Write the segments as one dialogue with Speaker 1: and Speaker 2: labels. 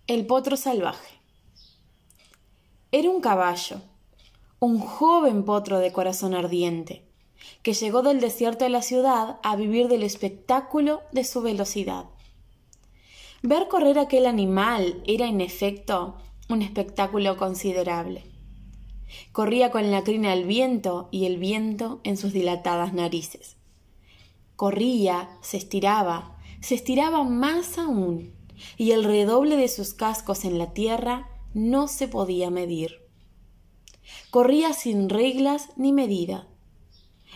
Speaker 1: El potro salvaje. Era un caballo, un joven potro de corazón ardiente, que llegó del desierto a la ciudad a vivir del espectáculo de su velocidad. Ver correr aquel animal era, en efecto, un espectáculo considerable. Corría con la crina al viento y el viento en sus dilatadas narices. Corría, se estiraba más aún, y el redoble de sus cascos en la tierra no se podía medir. Corría sin reglas ni medida,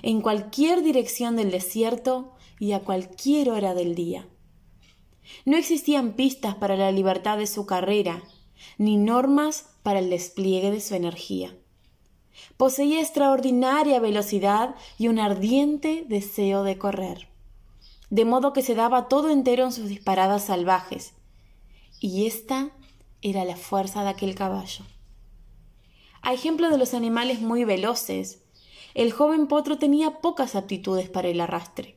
Speaker 1: en cualquier dirección del desierto y a cualquier hora del día. No existían pistas para la libertad de su carrera, ni normas para el despliegue de su energía. Poseía extraordinaria velocidad y un ardiente deseo de correr, de modo que se daba todo entero en sus disparadas salvajes, y esta era la fuerza de aquel caballo. A ejemplo de los animales muy veloces, el joven potro tenía pocas aptitudes para el arrastre.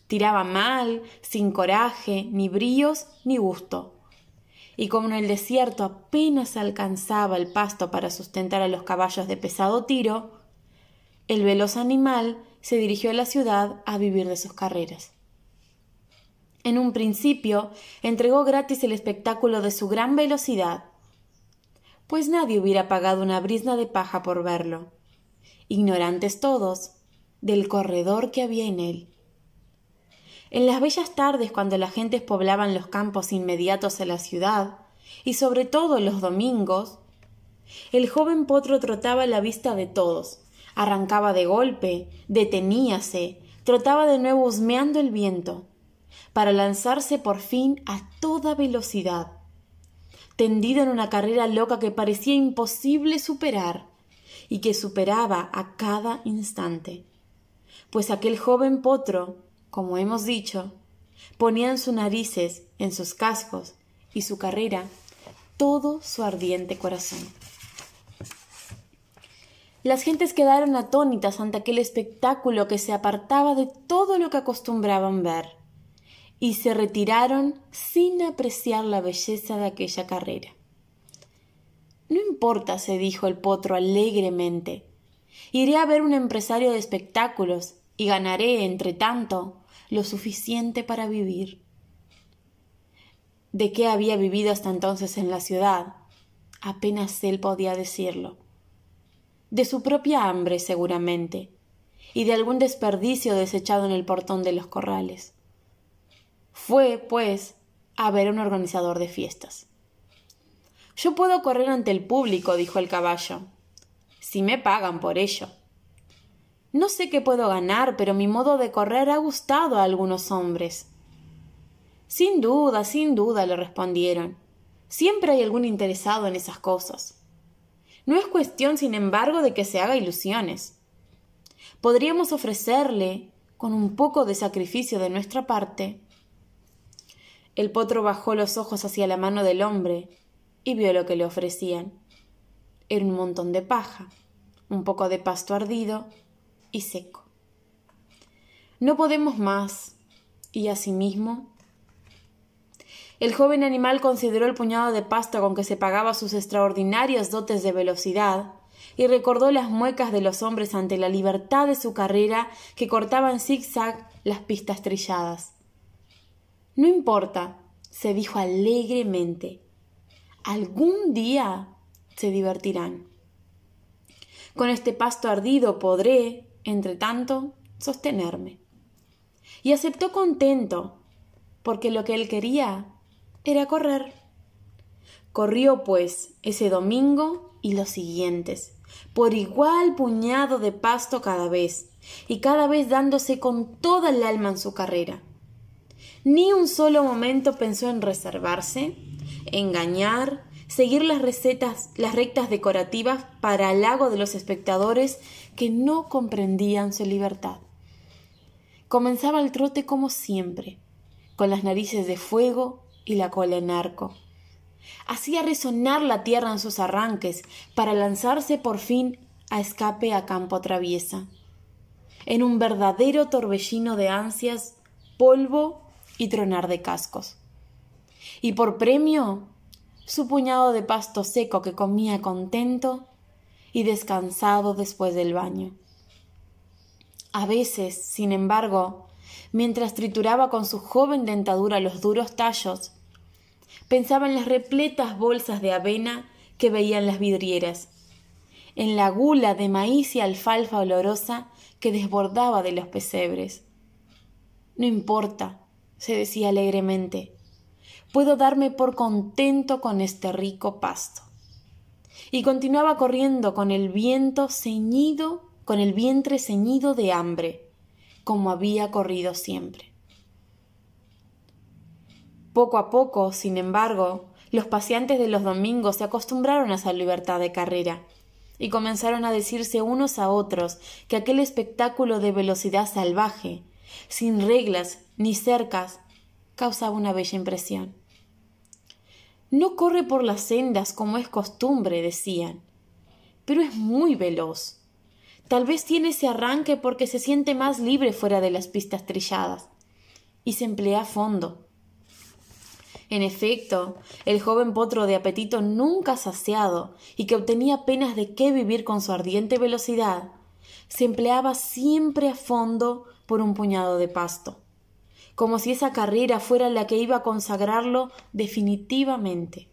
Speaker 1: Tiraba mal, sin coraje, ni bríos, ni gusto. Y como en el desierto apenas alcanzaba el pasto para sustentar a los caballos de pesado tiro, el veloz animal se dirigió a la ciudad a vivir de sus carreras. En un principio entregó gratis el espectáculo de su gran velocidad, pues nadie hubiera pagado una brizna de paja por verlo, ignorantes todos del corredor que había en él. En las bellas tardes, cuando las gentes poblaban los campos inmediatos a la ciudad, y sobre todo los domingos, el joven potro trotaba a la vista de todos, arrancaba de golpe, deteníase, trotaba de nuevo husmeando el viento, para lanzarse por fin a toda velocidad, tendido en una carrera loca que parecía imposible superar y que superaba a cada instante, pues aquel joven potro, como hemos dicho, ponía en sus narices, en sus cascos y su carrera todo su ardiente corazón. Las gentes quedaron atónitas ante aquel espectáculo que se apartaba de todo lo que acostumbraban ver, y se retiraron sin apreciar la belleza de aquella carrera. No importa, se dijo el potro alegremente, iré a ver un empresario de espectáculos y ganaré, entre tanto, lo suficiente para vivir. ¿De qué había vivido hasta entonces en la ciudad? Apenas él podía decirlo. De su propia hambre, seguramente, y de algún desperdicio desechado en el portón de los corrales. Fue, pues, a ver a un organizador de fiestas. «Yo puedo correr ante el público», dijo el caballo, «si me pagan por ello. No sé qué puedo ganar, pero mi modo de correr ha gustado a algunos hombres». Sin duda, le respondieron. Siempre hay algún interesado en esas cosas. No es cuestión, sin embargo, de que se haga ilusiones. Podríamos ofrecerle, con un poco de sacrificio de nuestra parte. El potro bajó los ojos hacia la mano del hombre y vio lo que le ofrecían. Era un montón de paja, un poco de pasto ardido y seco. «No podemos más», y asimismo el joven animal consideró el puñado de pasto con que se pagaba sus extraordinarias dotes de velocidad y recordó las muecas de los hombres ante la libertad de su carrera que cortaban zig-zag las pistas trilladas. «No importa», se dijo alegremente, «algún día se divertirán. Con este pasto ardido podré, entre tanto, sostenerme». Y aceptó contento, porque lo que él quería era correr. Corrió, pues, ese domingo y los siguientes, por igual puñado de pasto cada vez, y cada vez dándose con toda el alma en su carrera. Ni un solo momento pensó en reservarse, engañar, seguir las rectas decorativas para halago de los espectadores que no comprendían su libertad. Comenzaba el trote como siempre, con las narices de fuego y la cola en arco. Hacía resonar la tierra en sus arranques para lanzarse por fin a escape a campo traviesa, en un verdadero torbellino de ansias, polvo y tronar de cascos. Y por premio, su puñado de pasto seco que comía contento y descansado después del baño. A veces, sin embargo, mientras trituraba con su joven dentadura los duros tallos, pensaba en las repletas bolsas de avena que veía en las vidrieras, en la gula de maíz y alfalfa olorosa que desbordaba de los pesebres. No importa, se decía alegremente, puedo darme por contento con este rico pasto. Y continuaba corriendo con el vientre ceñido de hambre, como había corrido siempre. Poco a poco, sin embargo, los paseantes de los domingos se acostumbraron a esa libertad de carrera y comenzaron a decirse unos a otros que aquel espectáculo de velocidad salvaje, sin reglas ni cercas, causaba una bella impresión. No corre por las sendas como es costumbre, decían, pero es muy veloz. Tal vez tiene ese arranque porque se siente más libre fuera de las pistas trilladas y se emplea a fondo. En efecto, el joven potro de apetito nunca saciado y que obtenía apenas de qué vivir con su ardiente velocidad, se empleaba siempre a fondo por un puñado de pasto, como si esa carrera fuera la que iba a consagrarlo definitivamente.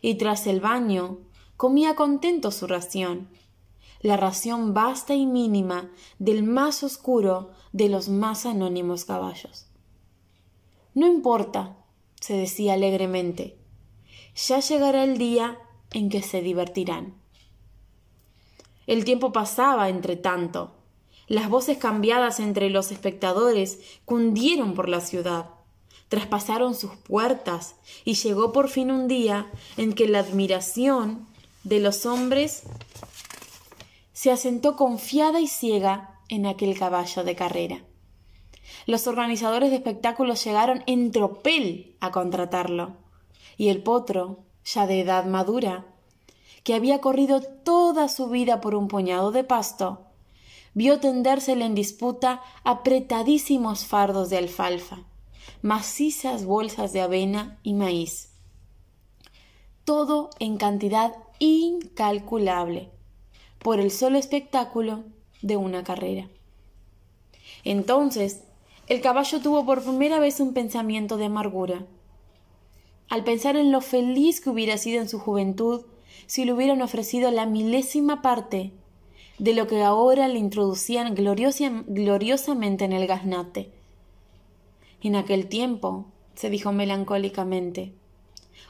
Speaker 1: Y tras el baño, comía contento su ración, la ración vasta y mínima del más oscuro de los más anónimos caballos. No importa, se decía alegremente, ya llegará el día en que se divertirán. El tiempo pasaba, entre tanto. Las voces cambiadas entre los espectadores cundieron por la ciudad, traspasaron sus puertas y llegó por fin un día en que la admiración de los hombres se asentó confiada y ciega en aquel caballo de carrera. Los organizadores de espectáculos llegaron en tropel a contratarlo, y el potro, ya de edad madura, que había corrido toda su vida por un puñado de pasto, vio tendérsele en disputa apretadísimos fardos de alfalfa, macizas bolsas de avena y maíz, todo en cantidad incalculable, por el solo espectáculo de una carrera. Entonces, el caballo tuvo por primera vez un pensamiento de amargura. Al pensar en lo feliz que hubiera sido en su juventud si le hubieran ofrecido la milésima parte de lo que ahora le introducían gloriosamente en el gaznate. En aquel tiempo, se dijo melancólicamente,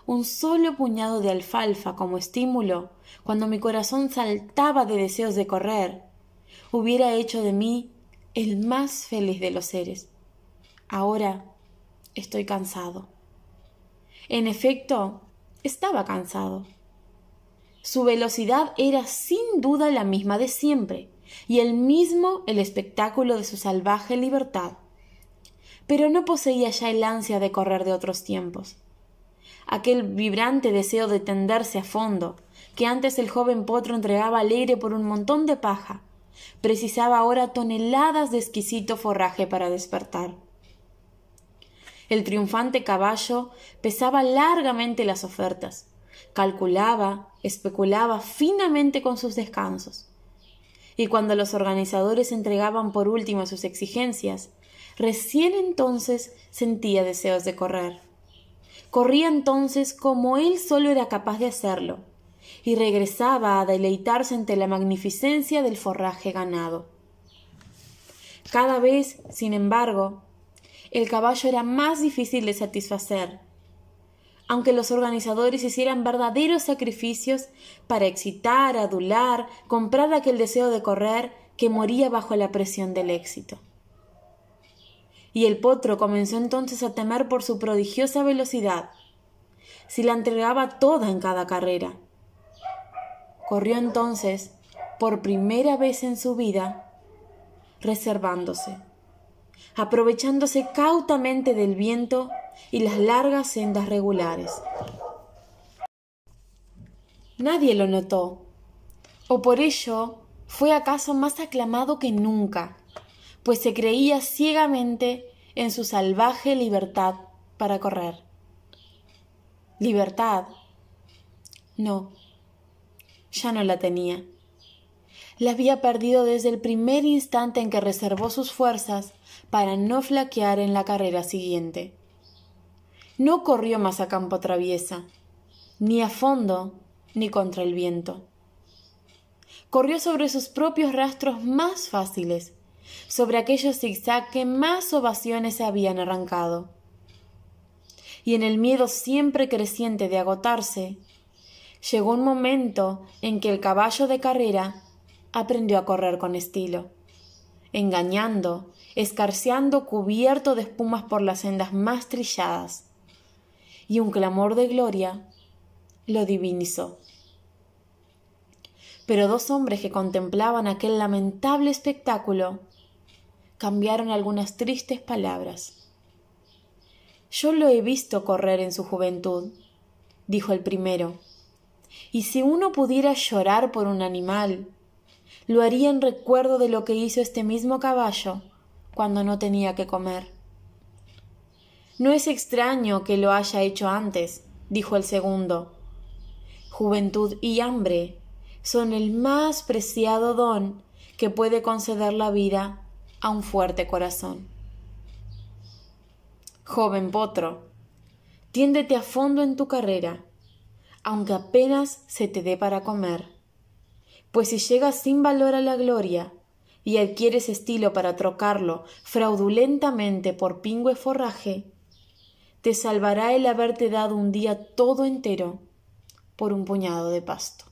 Speaker 1: un solo puñado de alfalfa como estímulo, cuando mi corazón saltaba de deseos de correr, hubiera hecho de mí el más feliz de los seres. Ahora estoy cansado. En efecto, estaba cansado. Su velocidad era sin duda la misma de siempre, y el mismo el espectáculo de su salvaje libertad. Pero no poseía ya el ansia de correr de otros tiempos. Aquel vibrante deseo de tenderse a fondo, que antes el joven potro entregaba alegre por un montón de paja, precisaba ahora toneladas de exquisito forraje para despertar. El triunfante caballo pesaba largamente las ofertas, calculaba, especulaba finamente con sus descansos. Y cuando los organizadores entregaban por último sus exigencias, recién entonces sentía deseos de correr. Corría entonces como él solo era capaz de hacerlo, y regresaba a deleitarse ante la magnificencia del forraje ganado. Cada vez, sin embargo, el caballo era más difícil de satisfacer, aunque los organizadores hicieran verdaderos sacrificios para excitar, adular, comprar aquel deseo de correr que moría bajo la presión del éxito. Y el potro comenzó entonces a temer por su prodigiosa velocidad, si la entregaba toda en cada carrera. Corrió entonces, por primera vez en su vida, reservándose, aprovechándose cautamente del viento y las largas sendas regulares. Nadie lo notó, o por ello fue acaso más aclamado que nunca, pues se creía ciegamente en su salvaje libertad para correr. libertad. No, ya no la tenía. La había perdido desde el primer instante en que reservó sus fuerzas para no flaquear en la carrera siguiente. No corrió más a campo traviesa, ni a fondo, ni contra el viento. Corrió sobre sus propios rastros más fáciles, sobre aquellos zigzag que más ovaciones se habían arrancado. Y en el miedo siempre creciente de agotarse, llegó un momento en que el caballo de carrera aprendió a correr con estilo, engañando, escarceando cubierto de espumas por las sendas más trilladas, y un clamor de gloria lo divinizó. Pero dos hombres que contemplaban aquel lamentable espectáculo cambiaron algunas tristes palabras. «Yo lo he visto correr en su juventud», dijo el primero, «y si uno pudiera llorar por un animal, lo haría en recuerdo de lo que hizo este mismo caballo cuando no tenía que comer». «No es extraño que lo haya hecho antes», dijo el segundo. «Juventud y hambre son el más preciado don que puede conceder la vida a un fuerte corazón». Joven potro, tiéndete a fondo en tu carrera, aunque apenas se te dé para comer, pues si llegas sin valor a la gloria y adquieres estilo para trocarlo fraudulentamente por pingüe forraje, te salvará el haberte dado un día todo entero por un puñado de pasto.